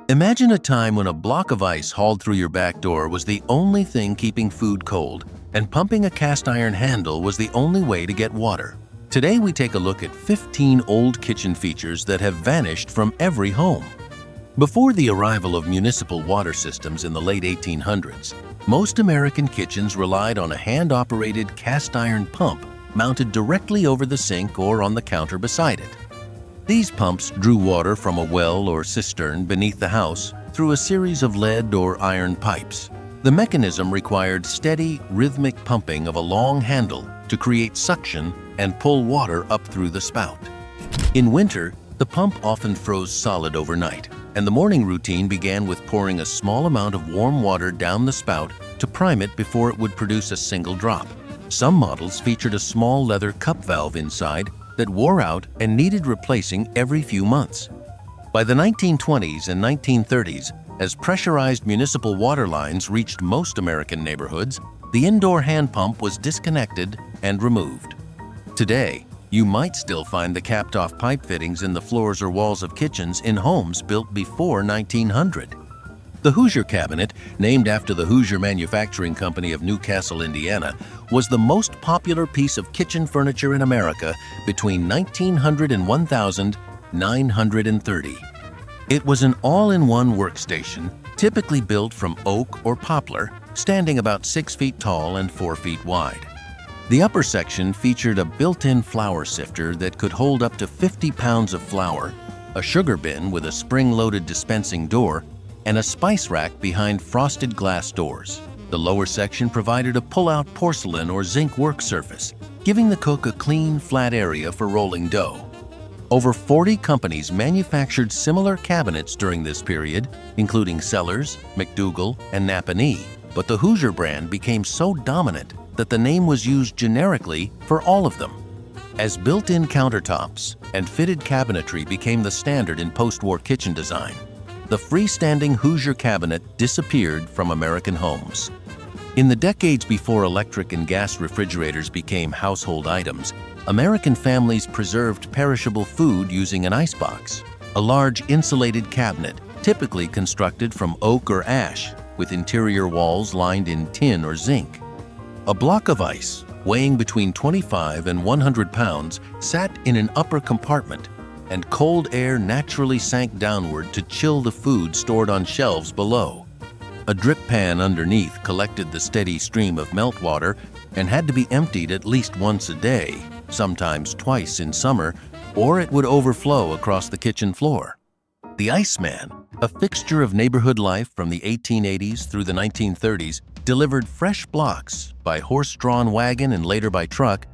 Imagine a time when a block of ice hauled through your back door was the only thing keeping food cold, and pumping a cast iron handle was the only way to get water. Today we take a look at 15 old kitchen features that have vanished from every home. Before the arrival of municipal water systems in the late 1800s, most American kitchens relied on a hand-operated cast iron pump mounted directly over the sink or on the counter beside it. These pumps drew water from a well or cistern beneath the house through a series of lead or iron pipes. The mechanism required steady, rhythmic pumping of a long handle to create suction and pull water up through the spout. In winter, the pump often froze solid overnight, and the morning routine began with pouring a small amount of warm water down the spout to prime it before it would produce a single drop. Some models featured a small leather cup valve inside that wore out and needed replacing every few months. By the 1920s and 1930s, as pressurized municipal water lines reached most American neighborhoods, the indoor hand pump was disconnected and removed. Today, you might still find the capped-off pipe fittings in the floors or walls of kitchens in homes built before 1900. The Hoosier cabinet, named after the Hoosier Manufacturing Company of Newcastle, Indiana, was the most popular piece of kitchen furniture in America between 1900 and 1930. It was an all-in-one workstation, typically built from oak or poplar, standing about 6 feet tall and 4 feet wide. The upper section featured a built-in flour sifter that could hold up to 50 pounds of flour, a sugar bin with a spring-loaded dispensing door, and a spice rack behind frosted glass doors. The lower section provided a pull-out porcelain or zinc work surface, giving the cook a clean, flat area for rolling dough. Over 40 companies manufactured similar cabinets during this period, including Cellars, McDougall, and Napanee, but the Hoosier brand became so dominant that the name was used generically for all of them. As built-in countertops and fitted cabinetry became the standard in post-war kitchen design, the freestanding Hoosier cabinet disappeared from American homes. In the decades before electric and gas refrigerators became household items, American families preserved perishable food using an icebox, a large insulated cabinet typically constructed from oak or ash, with interior walls lined in tin or zinc. A block of ice, weighing between 25 and 100 pounds, sat in an upper compartment, and cold air naturally sank downward to chill the food stored on shelves below. A drip pan underneath collected the steady stream of meltwater and had to be emptied at least once a day, sometimes twice in summer, or it would overflow across the kitchen floor. The Iceman, a fixture of neighborhood life from the 1880s through the 1930s, delivered fresh blocks by horse-drawn wagon and later by truck.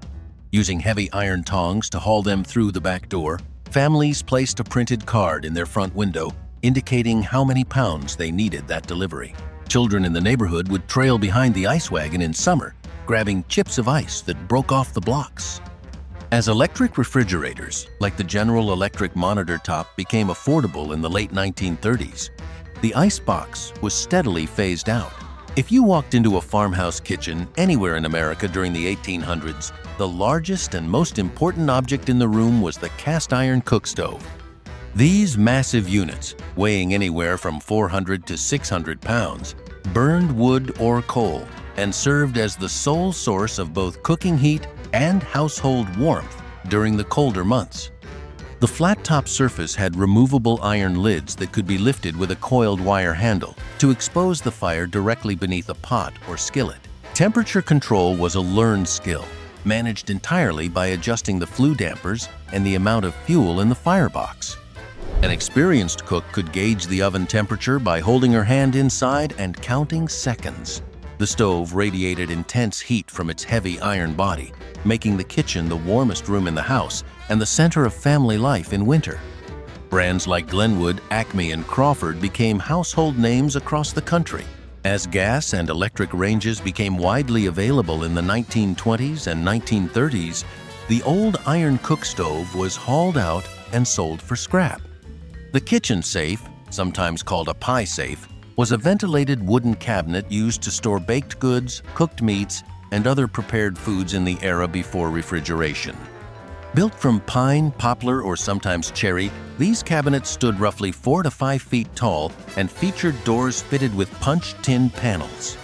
Using heavy iron tongs to haul them through the back door, families placed a printed card in their front window indicating how many pounds they needed that delivery. Children in the neighborhood would trail behind the ice wagon in summer, grabbing chips of ice that broke off the blocks. As electric refrigerators, like the General Electric monitor top, became affordable in the late 1930s, the icebox was steadily phased out. If you walked into a farmhouse kitchen anywhere in America during the 1800s, the largest and most important object in the room was the cast iron cookstove. These massive units, weighing anywhere from 400 to 600 pounds, burned wood or coal and served as the sole source of both cooking heat and household warmth during the colder months. The flat-top surface had removable iron lids that could be lifted with a coiled wire handle to expose the fire directly beneath a pot or skillet. Temperature control was a learned skill, managed entirely by adjusting the flue dampers and the amount of fuel in the firebox. An experienced cook could gauge the oven temperature by holding her hand inside and counting seconds. The stove radiated intense heat from its heavy iron body, making the kitchen the warmest room in the house and the center of family life in winter. Brands like Glenwood, Acme, and Crawford became household names across the country. As gas and electric ranges became widely available in the 1920s and 1930s, the old iron cookstove was hauled out and sold for scrap. The kitchen safe, sometimes called a pie safe, was a ventilated wooden cabinet used to store baked goods, cooked meats, and other prepared foods in the era before refrigeration. Built from pine, poplar, or sometimes cherry, these cabinets stood roughly 4 to 5 feet tall and featured doors fitted with punched tin panels.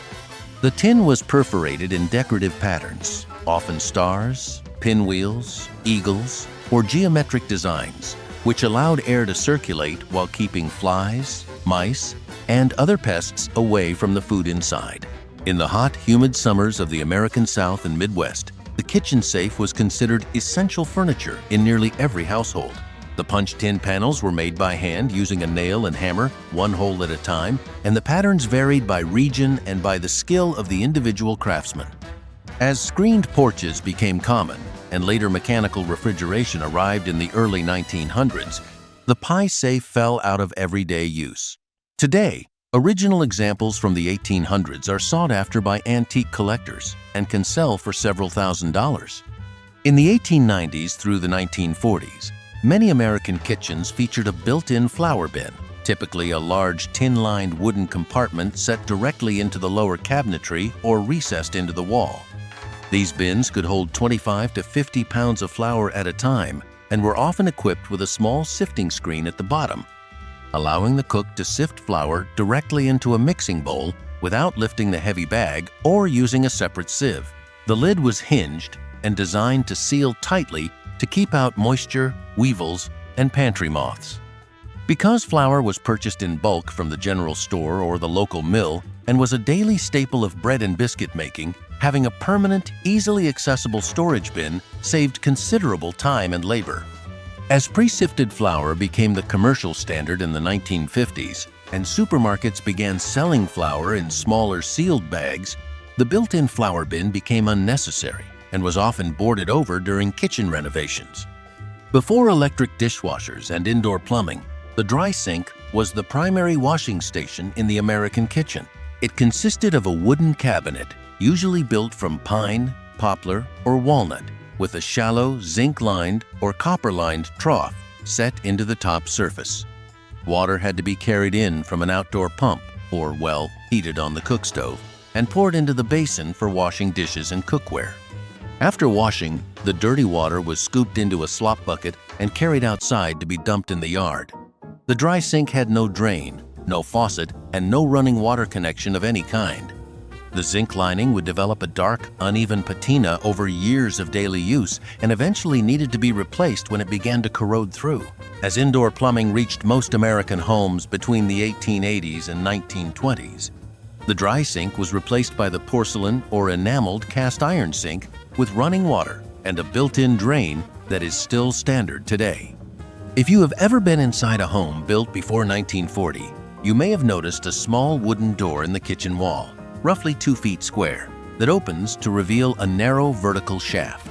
The tin was perforated in decorative patterns, often stars, pinwheels, eagles, or geometric designs, which allowed air to circulate while keeping flies, mice, and other pests away from the food inside. In the hot, humid summers of the American South and Midwest, the kitchen safe was considered essential furniture in nearly every household. The punched tin panels were made by hand using a nail and hammer, one hole at a time, and the patterns varied by region and by the skill of the individual craftsman. As screened porches became common, and later mechanical refrigeration arrived in the early 1900s, the pie safe fell out of everyday use. Today, original examples from the 1800s are sought after by antique collectors and can sell for several $1,000s. In the 1890s through the 1940s, many American kitchens featured a built-in flour bin, typically a large tin-lined wooden compartment set directly into the lower cabinetry or recessed into the wall. These bins could hold 25 to 50 pounds of flour at a time and were often equipped with a small sifting screen at the bottom, allowing the cook to sift flour directly into a mixing bowl without lifting the heavy bag or using a separate sieve. The lid was hinged and designed to seal tightly to keep out moisture, weevils, and pantry moths. Because flour was purchased in bulk from the general store or the local mill and was a daily staple of bread and biscuit making, having a permanent, easily accessible storage bin saved considerable time and labor. As pre-sifted flour became the commercial standard in the 1950s and supermarkets began selling flour in smaller sealed bags, the built-in flour bin became unnecessary and was often boarded over during kitchen renovations. Before electric dishwashers and indoor plumbing, the dry sink was the primary washing station in the American kitchen. It consisted of a wooden cabinet, usually built from pine, poplar, or walnut, with a shallow zinc-lined or copper-lined trough set into the top surface. Water had to be carried in from an outdoor pump, or well, heated on the cookstove, and poured into the basin for washing dishes and cookware. After washing, the dirty water was scooped into a slop bucket and carried outside to be dumped in the yard. The dry sink had no drain, no faucet, and no running water connection of any kind. The zinc lining would develop a dark, uneven patina over years of daily use and eventually needed to be replaced when it began to corrode through. As indoor plumbing reached most American homes between the 1880s and 1920s, the dry sink was replaced by the porcelain or enameled cast iron sink with running water and a built-in drain that is still standard today. If you have ever been inside a home built before 1940, you may have noticed a small wooden door in the kitchen wall, roughly 2 feet square, that opens to reveal a narrow vertical shaft.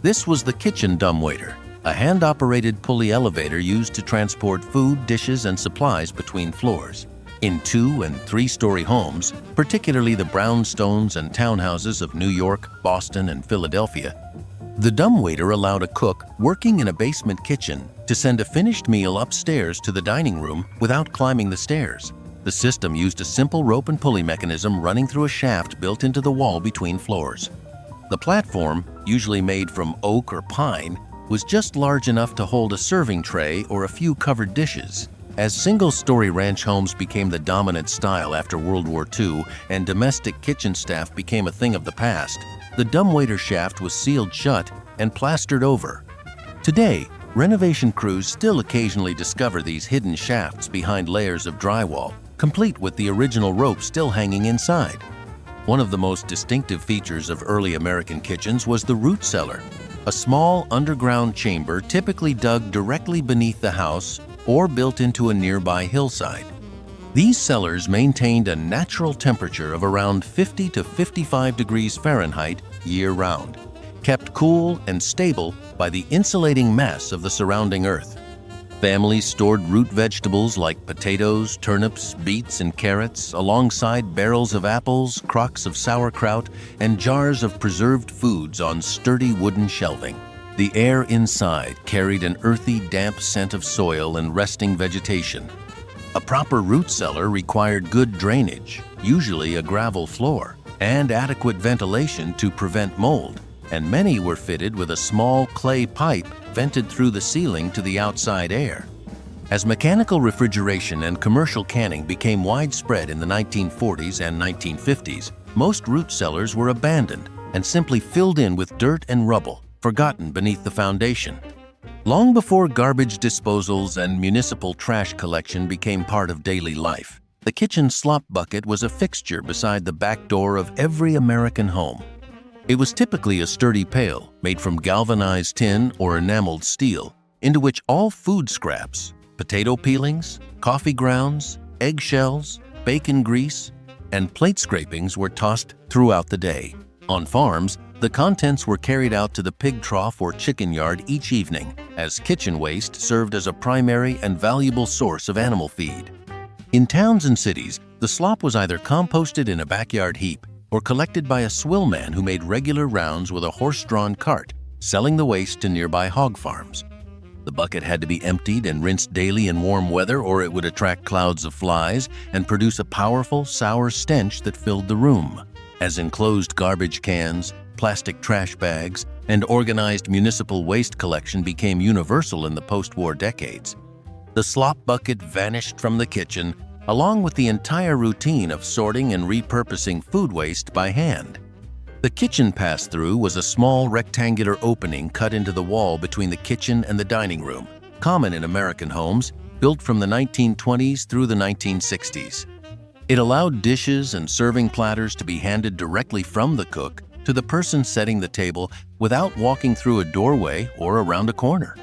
This was the kitchen dumbwaiter, a hand-operated pulley elevator used to transport food, dishes, and supplies between floors. In 2- and 3-story homes, particularly the brownstones and townhouses of New York, Boston, and Philadelphia, the dumbwaiter allowed a cook working in a basement kitchen to send a finished meal upstairs to the dining room without climbing the stairs. The system used a simple rope and pulley mechanism running through a shaft built into the wall between floors. The platform, usually made from oak or pine, was just large enough to hold a serving tray or a few covered dishes. As single-story ranch homes became the dominant style after World War II and domestic kitchen staff became a thing of the past, the dumbwaiter shaft was sealed shut and plastered over. Today, renovation crews still occasionally discover these hidden shafts behind layers of drywall, complete with the original rope still hanging inside. One of the most distinctive features of early American kitchens was the root cellar, a small underground chamber typically dug directly beneath the house or built into a nearby hillside. These cellars maintained a natural temperature of around 50 to 55 degrees Fahrenheit year-round, kept cool and stable by the insulating mass of the surrounding earth. Families stored root vegetables like potatoes, turnips, beets, and carrots alongside barrels of apples, crocks of sauerkraut, and jars of preserved foods on sturdy wooden shelving. The air inside carried an earthy, damp scent of soil and resting vegetation. A proper root cellar required good drainage, usually a gravel floor, and adequate ventilation to prevent mold. and many were fitted with a small clay pipe vented through the ceiling to the outside air. As mechanical refrigeration and commercial canning became widespread in the 1940s and 1950s, most root cellars were abandoned and simply filled in with dirt and rubble, forgotten beneath the foundation. Long before garbage disposals and municipal trash collection became part of daily life, the kitchen slop bucket was a fixture beside the back door of every American home. It was typically a sturdy pail made from galvanized tin or enameled steel, into which all food scraps, potato peelings, coffee grounds, eggshells, bacon grease, and plate scrapings were tossed throughout the day. On farms, the contents were carried out to the pig trough or chicken yard each evening, as kitchen waste served as a primary and valuable source of animal feed. In towns and cities, the slop was either composted in a backyard heap or collected by a swill man who made regular rounds with a horse-drawn cart, selling the waste to nearby hog farms. The bucket had to be emptied and rinsed daily in warm weather, or it would attract clouds of flies and produce a powerful, sour stench that filled the room. As enclosed garbage cans, plastic trash bags, and organized municipal waste collection became universal in the post-war decades, the slop bucket vanished from the kitchen, along with the entire routine of sorting and repurposing food waste by hand. The kitchen pass-through was a small rectangular opening cut into the wall between the kitchen and the dining room, common in American homes, built from the 1920s through the 1960s. It allowed dishes and serving platters to be handed directly from the cook to the person setting the table without walking through a doorway or around a corner.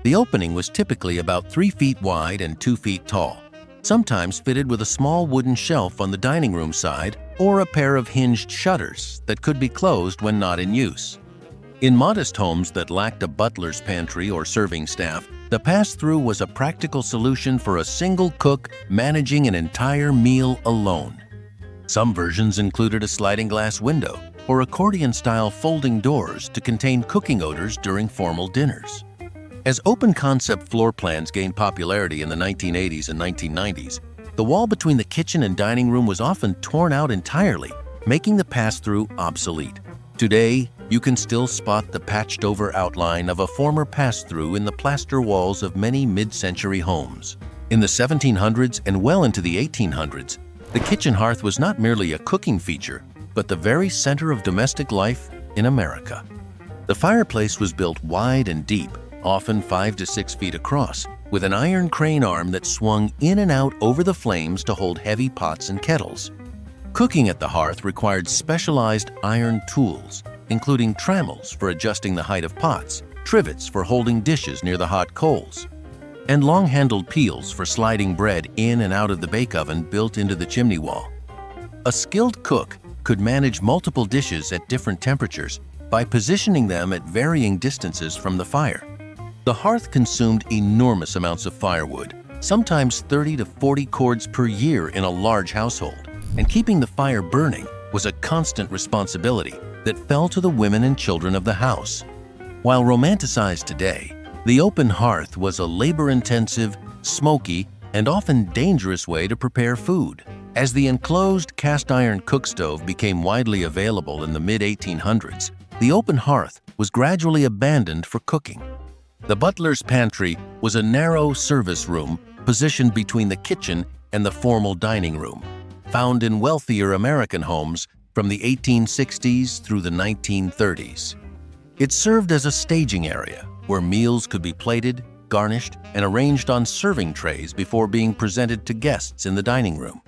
The opening was typically about 3 feet wide and 2 feet tall, sometimes fitted with a small wooden shelf on the dining room side or a pair of hinged shutters that could be closed when not in use. In modest homes that lacked a butler's pantry or serving staff, the pass-through was a practical solution for a single cook managing an entire meal alone. Some versions included a sliding glass window or accordion-style folding doors to contain cooking odors during formal dinners. As open-concept floor plans gained popularity in the 1980s and 1990s, the wall between the kitchen and dining room was often torn out entirely, making the pass-through obsolete. Today, you can still spot the patched-over outline of a former pass-through in the plaster walls of many mid-century homes. In the 1700s and well into the 1800s, the kitchen hearth was not merely a cooking feature, but the very center of domestic life in America. The fireplace was built wide and deep, often 5 to 6 feet across, with an iron crane arm that swung in and out over the flames to hold heavy pots and kettles. Cooking at the hearth required specialized iron tools, including trammels for adjusting the height of pots, trivets for holding dishes near the hot coals, and long-handled peels for sliding bread in and out of the bake oven built into the chimney wall. A skilled cook could manage multiple dishes at different temperatures by positioning them at varying distances from the fire. The hearth consumed enormous amounts of firewood, sometimes 30 to 40 cords per year in a large household, and keeping the fire burning was a constant responsibility that fell to the women and children of the house. While romanticized today, the open hearth was a labor-intensive, smoky, and often dangerous way to prepare food. As the enclosed cast-iron cookstove became widely available in the mid-1800s, the open hearth was gradually abandoned for cooking. The butler's pantry was a narrow service room positioned between the kitchen and the formal dining room, found in wealthier American homes from the 1860s through the 1930s. It served as a staging area where meals could be plated, garnished, and arranged on serving trays before being presented to guests in the dining room.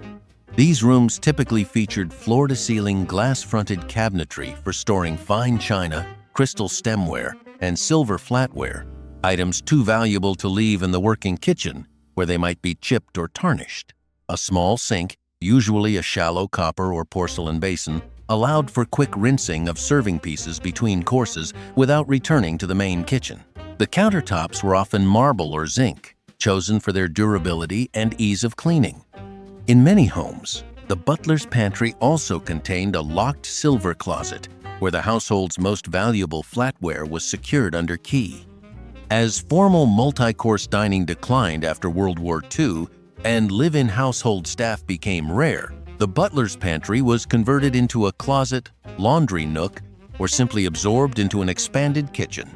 These rooms typically featured floor-to-ceiling glass-fronted cabinetry for storing fine china, crystal stemware, and silver flatware, items too valuable to leave in the working kitchen where they might be chipped or tarnished. A small sink, usually a shallow copper or porcelain basin, allowed for quick rinsing of serving pieces between courses without returning to the main kitchen. The countertops were often marble or zinc, chosen for their durability and ease of cleaning. In many homes, the butler's pantry also contained a locked silver closet where the household's most valuable flatware was secured under key. As formal multi-course dining declined after World War II and live-in household staff became rare, the butler's pantry was converted into a closet, laundry nook, or simply absorbed into an expanded kitchen.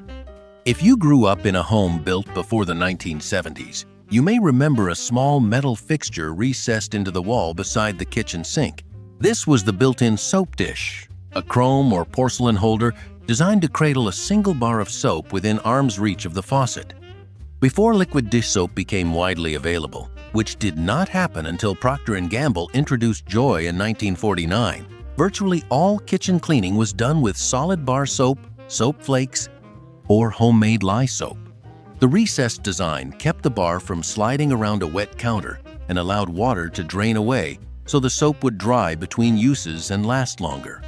If you grew up in a home built before the 1970s, you may remember a small metal fixture recessed into the wall beside the kitchen sink. This was the built-in soap dish, a chrome or porcelain holder designed to cradle a single bar of soap within arm's reach of the faucet. Before liquid dish soap became widely available, which did not happen until Procter & Gamble introduced Joy in 1949, virtually all kitchen cleaning was done with solid bar soap, soap flakes, or homemade lye soap. The recessed design kept the bar from sliding around a wet counter and allowed water to drain away so the soap would dry between uses and last longer.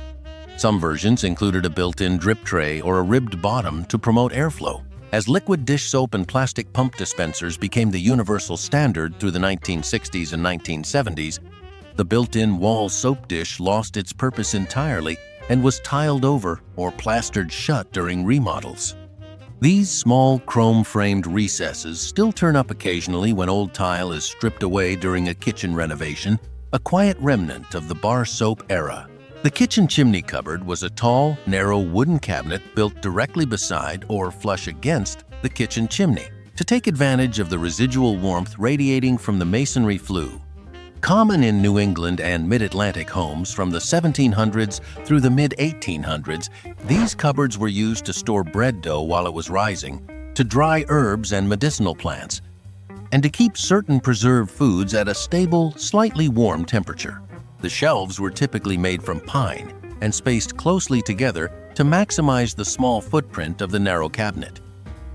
Some versions included a built-in drip tray or a ribbed bottom to promote airflow. As liquid dish soap and plastic pump dispensers became the universal standard through the 1960s and 1970s, the built-in wall soap dish lost its purpose entirely and was tiled over or plastered shut during remodels. These small chrome-framed recesses still turn up occasionally when old tile is stripped away during a kitchen renovation, a quiet remnant of the bar soap era. The kitchen chimney cupboard was a tall, narrow wooden cabinet built directly beside or flush against the kitchen chimney to take advantage of the residual warmth radiating from the masonry flue. Common in New England and mid-Atlantic homes from the 1700s through the mid-1800s, these cupboards were used to store bread dough while it was rising, to dry herbs and medicinal plants, and to keep certain preserved foods at a stable, slightly warm temperature. The shelves were typically made from pine and spaced closely together to maximize the small footprint of the narrow cabinet.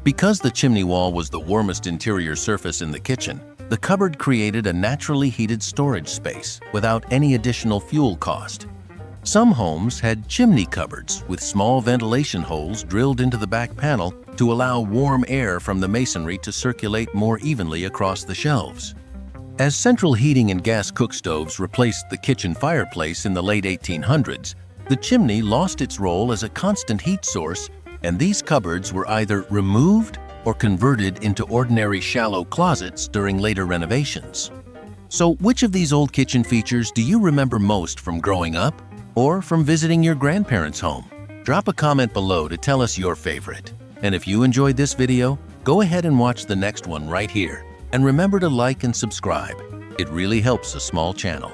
Because the chimney wall was the warmest interior surface in the kitchen, the cupboard created a naturally heated storage space without any additional fuel cost. Some homes had chimney cupboards with small ventilation holes drilled into the back panel to allow warm air from the masonry to circulate more evenly across the shelves. As central heating and gas cookstoves replaced the kitchen fireplace in the late 1800s, the chimney lost its role as a constant heat source, and these cupboards were either removed or converted into ordinary shallow closets during later renovations. So, which of these old kitchen features do you remember most from growing up or from visiting your grandparents' home? Drop a comment below to tell us your favorite. And if you enjoyed this video, go ahead and watch the next one right here. And remember to like and subscribe. It really helps a small channel.